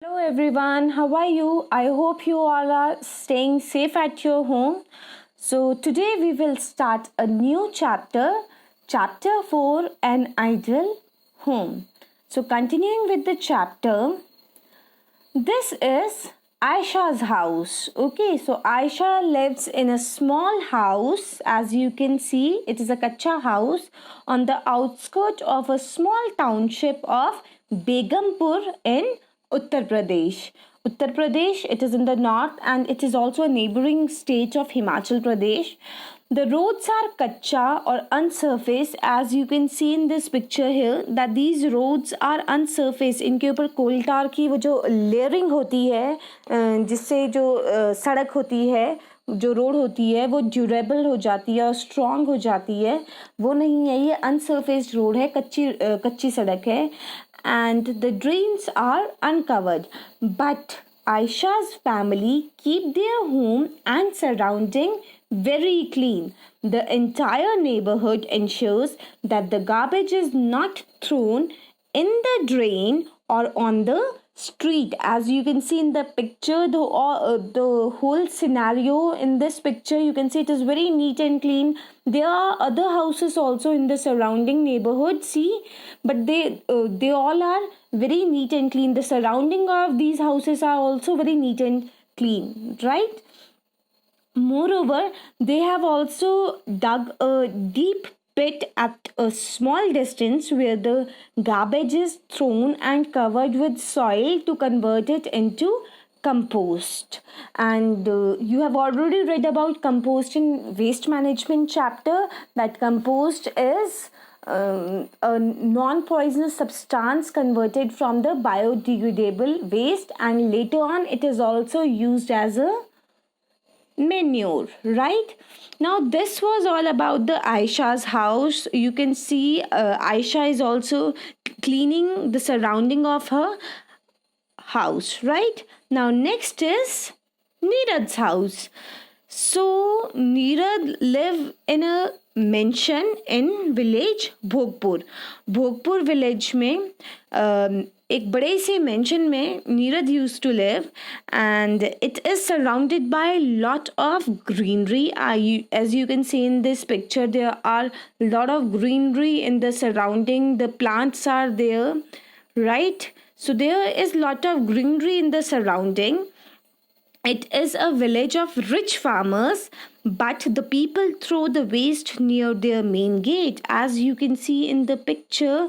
Hello everyone, how are you? I hope you all are staying safe at your home. So, today we will start a new chapter, chapter 4 An Ideal Home. So, continuing with the chapter, this is Aisha's house. Okay, so Aisha lives in a small house. As you can see, it is a kacha house on the outskirts of a small township of Begumpur in Uttar Pradesh. Uttar Pradesh, it is in the north and it is also a neighboring state of Himachal Pradesh. The roads are kacha or unsurfaced, as you can see in this picture here that these roads are unsurfaced. इनके ऊपर कोल टार की वो जो layering होती है जिससे जो सड़क होती है जो रोड होती है वो ड्यूरेबल हो जाती है और स्ट्रॉन्ग हो जाती है, वो नहीं है. ये अनसर्फेस्ड रोड है, कच्ची सड़क है. And the drains are uncovered but Aisha's family keep their home and surrounding very clean. The entire neighborhood ensures that the garbage is not thrown in the drain or on the street. As you can see in the picture, the whole scenario in this picture, you can see it is very neat and clean. There are other houses also in the surrounding neighborhood, see, but they all are very neat and clean. The surrounding of these houses are also very neat and clean, right? Moreover, they have also dug a deep pit at a small distance where the garbage is thrown and covered with soil to convert it into compost. And you have already read about compost in waste management chapter, that compost is a non-poisonous substance converted from the biodegradable waste, and later on it is also used as a manure, right? Now this was all about the Aisha's house. You can see Aisha is also cleaning the surrounding of her house, right? Now next is Neerad's house. So Neerad live in a mansion in village Bhogpur. Bhogpur village में एक बड़े से mansion में Nirad used to live and it is surrounded by lot of greenery. As you can see in this picture, there are lot of greenery in the surrounding. The plants are there, right? So there is lot of greenery in the surrounding. It is a village of rich farmers, but the people throw the waste near their main gate. As you can see in the picture,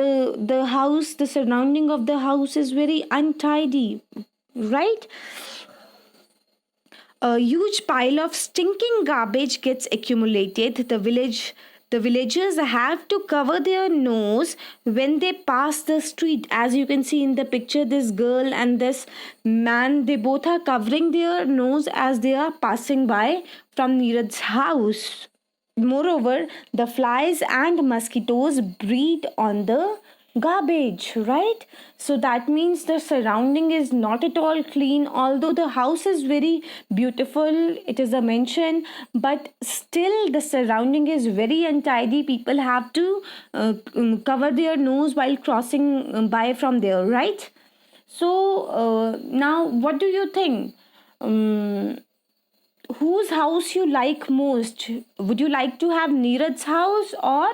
the house, the surrounding of the house is very untidy, right? A huge pile of stinking garbage gets accumulated. The villagers have to cover their nose when they pass the street. As you can see in the picture, this girl and this man, they both are covering their nose as they are passing by from Neerad's house. Moreover, the flies and mosquitoes breed on the garbage, right? So that means the surrounding is not at all clean. Although the house is very beautiful, it is a mansion, but still the surrounding is very untidy. People have to cover their nose while crossing by from there, right? So now what do you think? Whose house you like most? Would you like to have Neerad's house or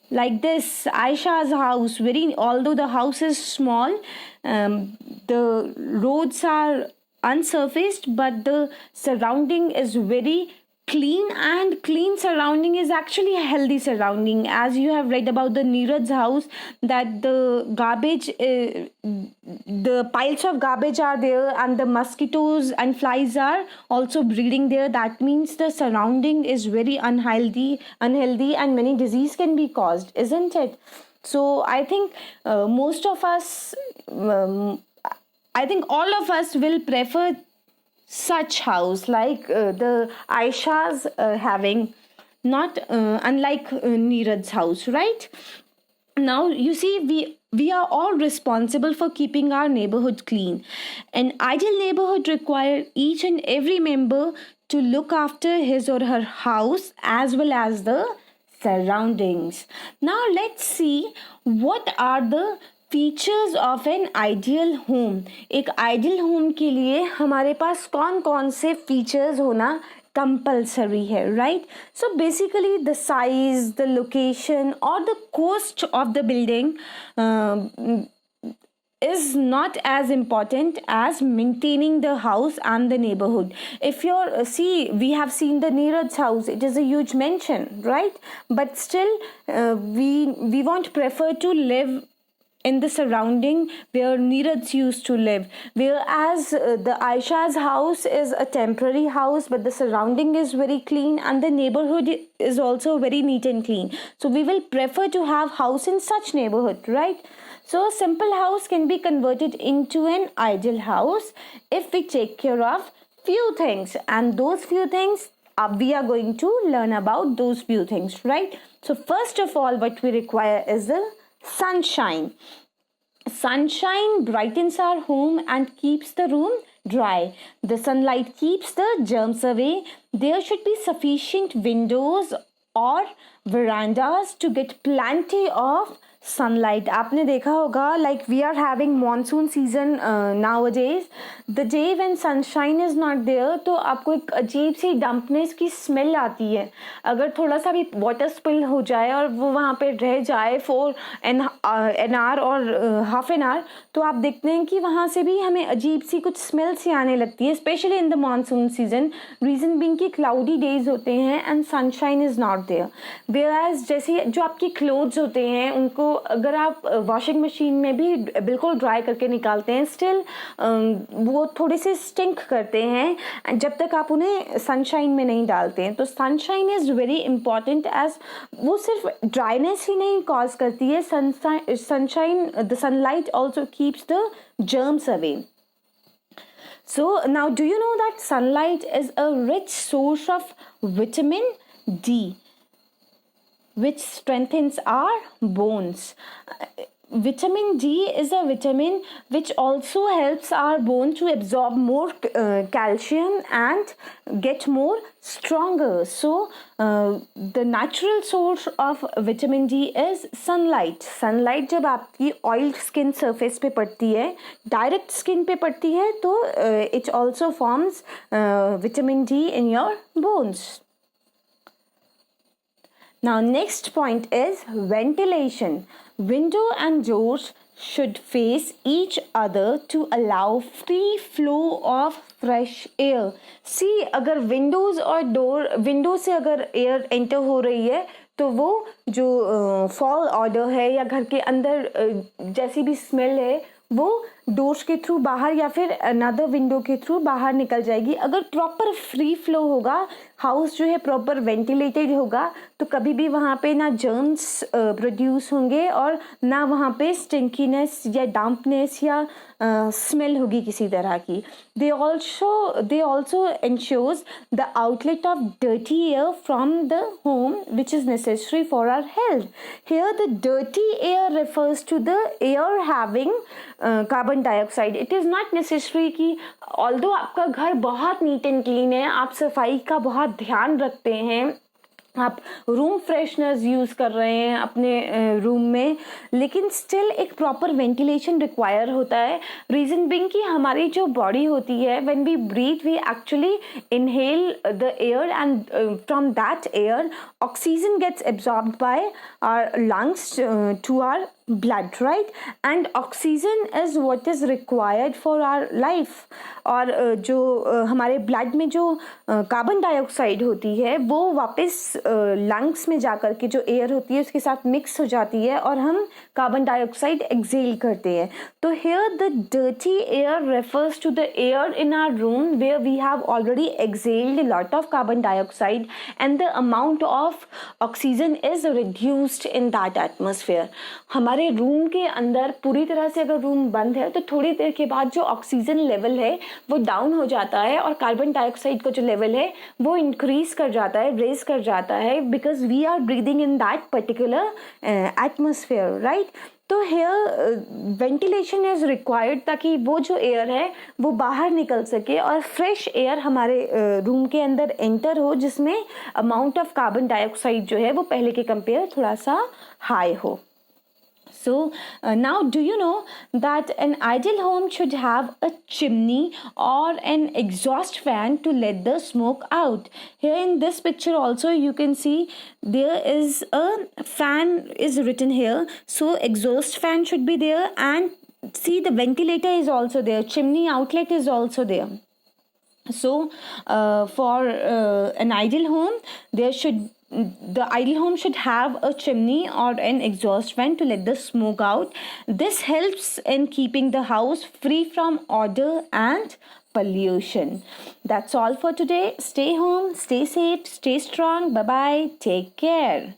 like this Aisha's house? Very, although the house is small, the roads are unsurfaced, but the surrounding is very clean, and clean surrounding is actually a healthy surrounding. As you have read about the Neerad's house, that the garbage, the piles of garbage are there, and the mosquitoes and flies are also breeding there. That means the surrounding is very unhealthy, and many disease can be caused, isn't it? So I think most of us, I think all of us will prefer such house like the Aisha's having, not unlike Neerad's house, right? Now you see, we are all responsible for keeping our neighborhood clean. An ideal neighborhood requires each and every member to look after his or her house as well as the surroundings. Now let's see what are the features of an ideal home. एक ideal home के लिए हमारे पास कौन कौन से features होना compulsory है, right? So basically the size, the location और the cost of the building is not as important as maintaining the house and the neighborhood. If you're we have seen the Neeraj's house, it is a huge mansion, right? But still we won't prefer to live in the surrounding where Neeraj used to live, whereas the Aisha's house is a temporary house, but the surrounding is very clean and the neighborhood is also very neat and clean, so we will prefer to have house in such neighborhood, right? So a simple house can be converted into an ideal house if we take care of few things, and those few things we are going to learn about those few things, right? So first of all, what we require is the sunshine. Sunshine brightens our home and keeps the room dry. The sunlight keeps the germs away. There should be sufficient windows or verandas to get plenty of sunlight. आपने देखा होगा, like we are having monsoon season nowadays. The day when sunshine is not there, तो आपको एक अजीब सी dampness की smell आती है. अगर थोड़ा सा भी water spill हो जाए और वो वहाँ पे रह जाए for an hour और half an hour, तो आप देखते हैं कि वहाँ से भी हमें अजीब सी कुछ smell सी आने लगती है, especially in the monsoon season. Reason being कि cloudy days होते हैं and sunshine is not there. Whereas जैसे जो आपकी clothes होते हैं उनको अगर आप वॉशिंग मशीन में भी बिल्कुल ड्राई करके निकालते हैं, स्टिल वो थोड़े से स्टिंक करते हैं जब तक आप उन्हें सनशाइन में नहीं डालते हैं. तो sunshine is very important, as वो सिर्फ ड्राइनेस ही नहीं कॉज करती है, sunshine the sunlight also keeps the germs away. So now do you know that sunlight is a rich source of vitamin D, which strengthens our bones. Vitamin D is a vitamin which also helps our bone to absorb more calcium and get more stronger. So the natural source of vitamin D is sunlight. Sunlight जब आपकी oil skin surface पे पड़ती है, direct skin पे पड़ती है, तो it also forms vitamin D in your bones. Now next point is ventilation. Window and doors should face each other to allow free flow of fresh air. See, अगर windows और window से अगर air enter हो रही है तो वो जो fall order है या घर के अंदर जैसी भी smell है वो डोर्स के थ्रू बाहर या फिर अनदर विंडो के थ्रू बाहर निकल जाएगी. अगर प्रॉपर फ्री फ्लो होगा, हाउस जो है प्रॉपर वेंटिलेटेड होगा, तो कभी भी वहाँ पे ना जर्म्स प्रोड्यूस होंगे और ना वहाँ पे स्टिंकीनेस या डैम्पनेस या स्मेल होगी किसी तरह की. They also ensures the outlet of dirty air from the home, which is necessary for our health. Here the dirty air refers to the air having carbon dioxide. It is not necessary कि although आपका घर बहुत neat and clean है, आप सफाई का बहुत ध्यान रखते हैं, आप रूम फ्रेशनर्स यूज़ कर रहे हैं अपने रूम में, लेकिन स्टिल एक प्रॉपर वेंटिलेशन रिक्वायर होता है. रीज़न बिंग कि हमारी जो बॉडी होती है, when we breathe we actually inhale the air and from that air oxygen gets absorbed by our lungs to our blood, right? And oxygen is what is required for our life. और जो हमारे blood में जो carbon dioxide होती है वो वापस lungs में जाकर के जो एयर होती है उसके साथ मिक्स हो जाती है और हम कार्बन डाइऑक्साइड एक्सेल करते हैं. तो here the dirty air refers to the air in our room where we have already exhaled a lot of carbon dioxide and the amount of oxygen is reduced in that atmosphere. हमारे room के अंदर पूरी तरह से अगर room बंद है तो थोड़ी देर के बाद जो ऑक्सीजन लेवल है वो डाउन हो जाता है और कार्बन डाइऑक्साइड का जो लेवल है वो इंक्रीज कर जाता है, रेज कर जाता है, because we are breathing in that particular atmosphere, right? तो हेयर वेंटिलेशन इज़ रिक्वायर्ड ताकि वो जो एयर है वो बाहर निकल सके और फ्रेश एयर हमारे रूम के अंदर एंटर हो, जिसमें अमाउंट ऑफ कार्बन डाइऑक्साइड जो है वो पहले के कंपेयर थोड़ा सा हाई हो. So now, do you know that an ideal home should have a chimney or an exhaust fan to let the smoke out? Here in this picture also you can see there is a fan is written here. So exhaust fan should be there, and see the ventilator is also there. Chimney outlet is also there. So for an ideal home, the ideal home should have a chimney or an exhaust fan to let the smoke out. This helps in keeping the house free from odor and pollution. That's all for today. Stay home, stay safe, stay strong. Bye bye. Take care.